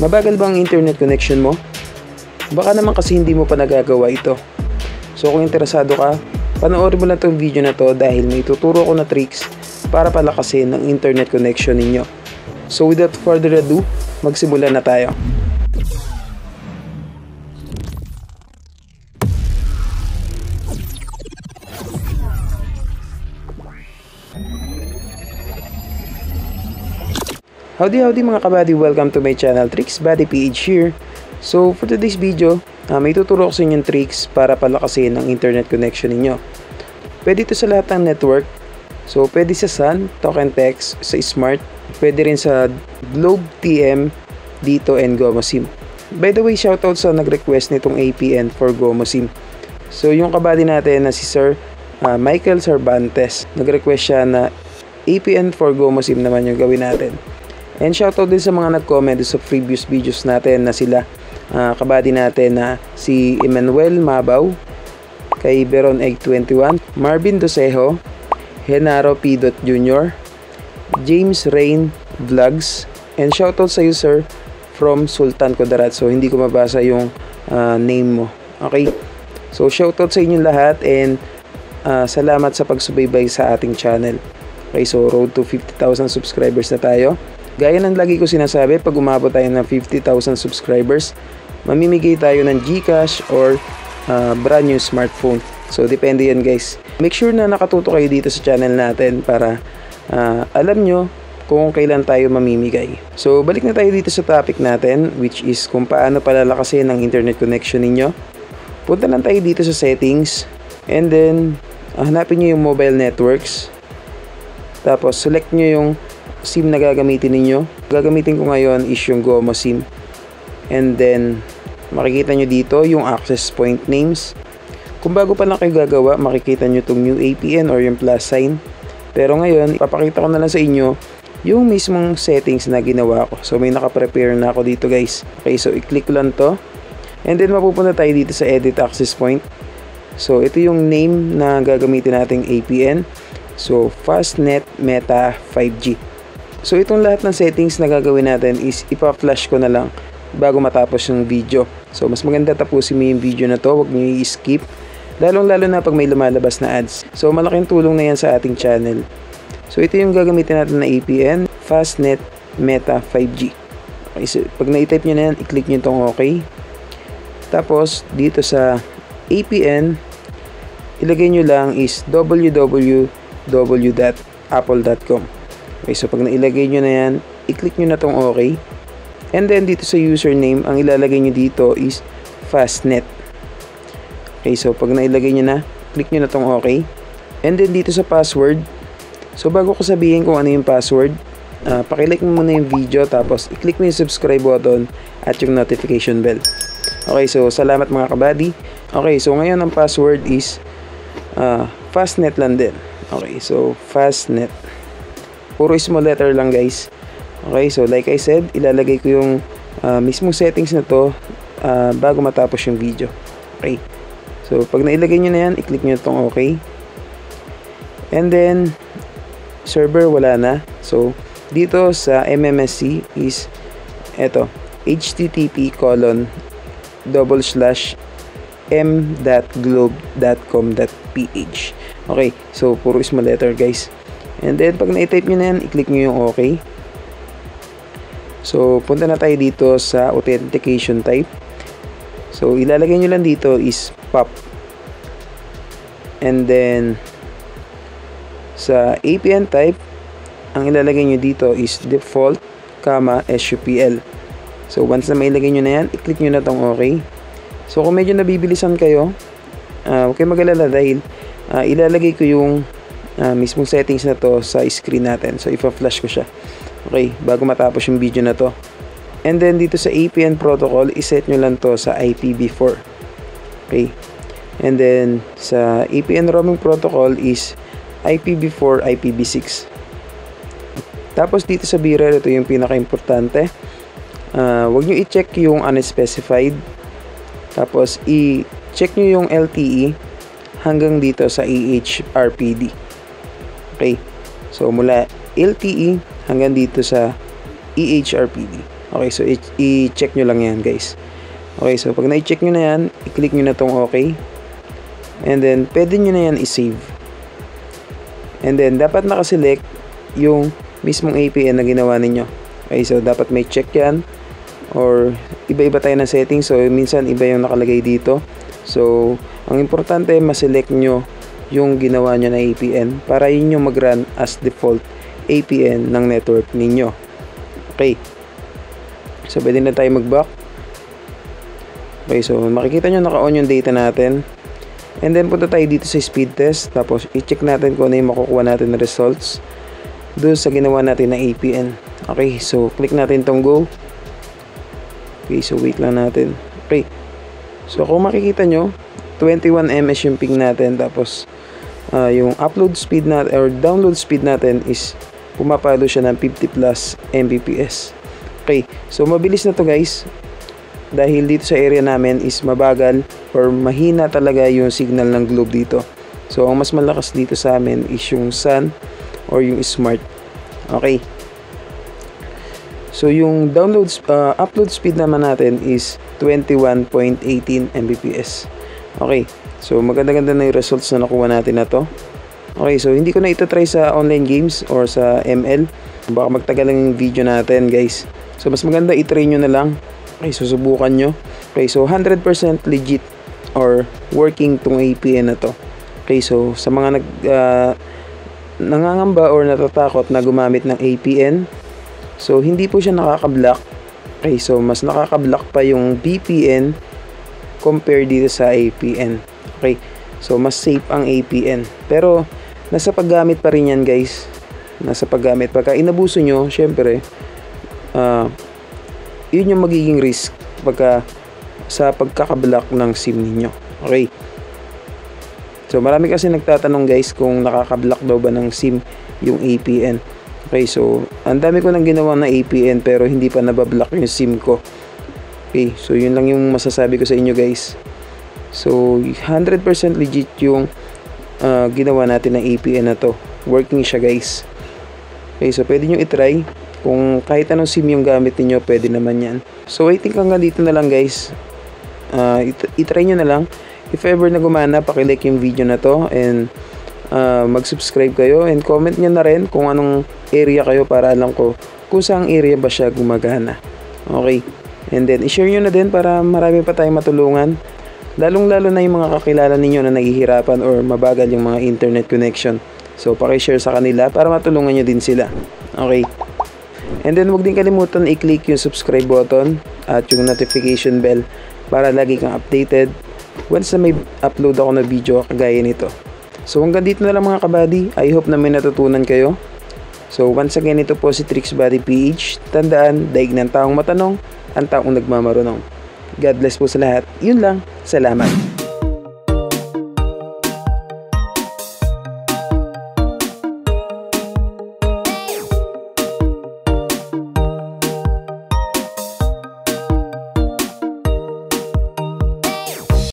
Mabagal ba ang internet connection mo? Baka naman kasi hindi mo pa nagagawa ito. So kung interesado ka, panoorin mo lang itong video na to dahil may tuturo ko na tricks para palakasin ang internet connection ninyo. So without further ado, magsimula na tayo. Howdy mga kabady, welcome to my channel, Tricks Buddy PH here. So for today's video, may tuturo ko sa inyong tricks para palakasin ang internet connection ninyo. Pwede ito sa lahat ng network. So pwede sa Sun, Talk and Text, sa Smart, pwede rin sa Globe TM, Dito and Gomo SIM. By the way, shoutout sa nag-request nitong APN for Gomo SIM. So yung kabady natin na si Sir Michael Cervantes, nag-request siya na APN for Gomo SIM naman yung gawin natin. And shoutout din sa mga nag-comment sa previous videos natin na sila kabady natin na si Emmanuel Mabaw, kay Beron Egg 21, Marvin Dosejo, Henaro P. Jr., James Rain Vlogs, and shoutout sa iyo sir from Sultan Kudarat. So hindi ko mabasa yung name mo. Okay? So shoutout sa inyong lahat and salamat sa pagsubaybay sa ating channel. Okay, so road to 50,000 subscribers na tayo. Gaya ng lagi ko sinasabi, pag umabot tayo ng 50,000 subscribers, mamimigay tayo ng GCash or brand new smartphone. So, depende yan guys. Make sure na nakatuto kayo dito sa channel natin para alam nyo kung kailan tayo mamimigay. So, balik na tayo dito sa topic natin, which is kung paano palalakasin ang internet connection ninyo. Punta lang tayo dito sa settings, and then, hanapin nyo yung mobile networks. Tapos, select nyo yung SIM na gagamitin ninyo. Gagamitin ko ngayon is yung Gomo SIM. And then, makikita nyo dito yung access point names. Kung bago pa lang kayo gagawa, makikita nyo itong new APN or yung plus sign. Pero ngayon, ipapakita ko na lang sa inyo yung mismong settings na ginawa ko. So, may nakaprepare na ako dito guys. Okay, so i-click lang to. And then, mapupunta tayo dito sa edit access point. So, ito yung name na gagamitin nating APN. So, Fastnet Meta 5G. So itong lahat ng settings na gagawin natin is ipa-flash ko na lang bago matapos yung video. So mas maganda tapusin mo yung video na to, huwag nyo i-skip. Lalong-lalo na pag may lumalabas na ads. So malaking tulong na yan sa ating channel. So ito yung gagamitin natin na APN, Fastnet Meta 5G. Okay, so pag na-type nyo na yan, i-click nyo itong OK. Tapos dito sa APN, ilagay nyo lang is www.apple.com. Okay, so pag nailagay nyo na yan, i-click nyo na tong OK. And then dito sa username, ang ilalagay nyo dito is Fastnet. Okay, so pag nailagay nyo na, click nyo na tong OK. And then dito sa password, so bago ko sabihin kung ano yung password, pakilike mo muna yung video, tapos i-click mo yung subscribe button at yung notification bell. Okay, so salamat mga kabady. Okay, so ngayon ang password is Fastnet lang din. Okay, so Fastnet. Puro small letter lang guys. Okay, so like I said, ilalagay ko yung mismong settings na to bago matapos yung video. Okay, so pag nailagay nyo na yan, i-click nyo itong OK. And then server wala na. So dito sa MMSC is eto, http:/m.globe.com.ph. Okay, so puro small letter guys. And then, pag na-type nyo na yan, i-click nyo yung OK. So, punta na tayo dito sa authentication type. So, ilalagay nyo lang dito is POP. And then, sa APN type, ang ilalagay nyo dito is default, SUPL. So, once na mailagay nyo na yan, i-click nyo na tong OK. So, kung medyo nabibilisan kayo, huwag kayo mag-alala dahil ilalagay ko yung mismong settings na to sa screen natin. So ipa-flash ko siya. Okay, bago matapos yung video na to. And then dito sa APN protocol, iset nyo lang to sa IPv4. Okay. And then sa APN roaming protocol is IPv4, IPv6. Tapos dito sa bearer, ito yung pinaka-importante. Huwag nyo i-check yung unspecified. Tapos i-check nyo yung LTE hanggang dito sa EHRPD. Okay, so mula LTE hanggang dito sa EHRPD. Okay, so i-check nyo lang yan guys. Okay, so pag na-check nyo na yan, i-click nyo na tong okay. And then, pwede nyo na yan i-save. And then, dapat nakaselect yung mismong APN na ginawa ninyo. Okay, so dapat may check yan. Or, iba-iba tayo ng settings. So, minsan, iba yung nakalagay dito. So, ang importante, maselect nyo yung ginawa nyo na APN para yun yung mag-run as default APN ng network ninyo. Okay. So, pwede na tayo mag-back. Okay, so, makikita nyo naka-on yung data natin. And then, punta tayo dito sa speed test. Tapos, i-check natin kung ano yung makukuha natin na results doon sa ginawa natin na APN. Okay, so, click natin tong go. Okay, so, wait lang natin. Okay. So, kung makikita nyo, 21 ms yung ping natin. Tapos, yung upload speed natin, or download speed natin is pumapalo siya ng 50 plus Mbps. Okay, so, mabilis na to guys. Dahil dito sa area namin is mabagal or mahina talaga yung signal ng Globe dito. So, ang mas malakas dito sa amin is yung Sun or yung Smart. Okay. So, yung upload speed naman natin is 21.18 Mbps. Okay. So, maganda-ganda na yung results na nakuha natin na to. Okay. So, hindi ko na ito try sa online games or sa ML. Baka magtagal lang yung video natin, guys. So, mas maganda i-try nyo na lang. Okay, susubukan nyo. Okay, so 100% legit or working tong APN na to. Okay, so sa mga nangangamba or natatakot na gumamit ng APN, so hindi po siya nakaka-block. Okay, so mas nakaka-block pa yung VPN compare dito sa APN. Okay, so mas safe ang APN. Pero nasa paggamit pa rin yan guys. Nasa paggamit. Pagka inabuso nyo, syempre, yun yung magiging risk sa pagkakablock ng SIM ninyo. Okay. So, marami kasi nagtatanong guys kung nakakablock daw ba ng SIM yung APN. Okay, so, ang dami ko nang ginawa na APN pero hindi pa nabablock yung SIM ko. Okay, so yun lang yung masasabi ko sa inyo guys. So, 100% legit yung ginawa natin ng APN na to. Working siya guys. Okay, so pwede nyo itry. Kung kahit anong SIM yung gamit niyo, pwede naman yan. So, I think hanggang dito na lang guys. Itry nyo na lang. If ever na gumana, pakilike yung video na to. And mag-subscribe kayo. And comment nyo na rin kung anong area kayo para alam ko kung saang area ba siya gumagana. Okay. And then, i-share nyo na din para marami pa tayong matulungan. Lalong-lalo na yung mga kakilala ninyo na naghihirapan or mabagal yung mga internet connection. So, pakishare sa kanila para matulungan nyo din sila. Okay. And then, huwag din kalimutan i-click yung subscribe button at yung notification bell para lagi kang updated once na may upload ako na video kagaya nito. So, hanggang dito na lang mga kabady. I hope na may natutunan kayo. So, once again, ito po si Trix Buddy PH. Tandaan, daig ng taong matanong, ang taong nagmamarunong. God bless po sa lahat. Yun lang. Salamat.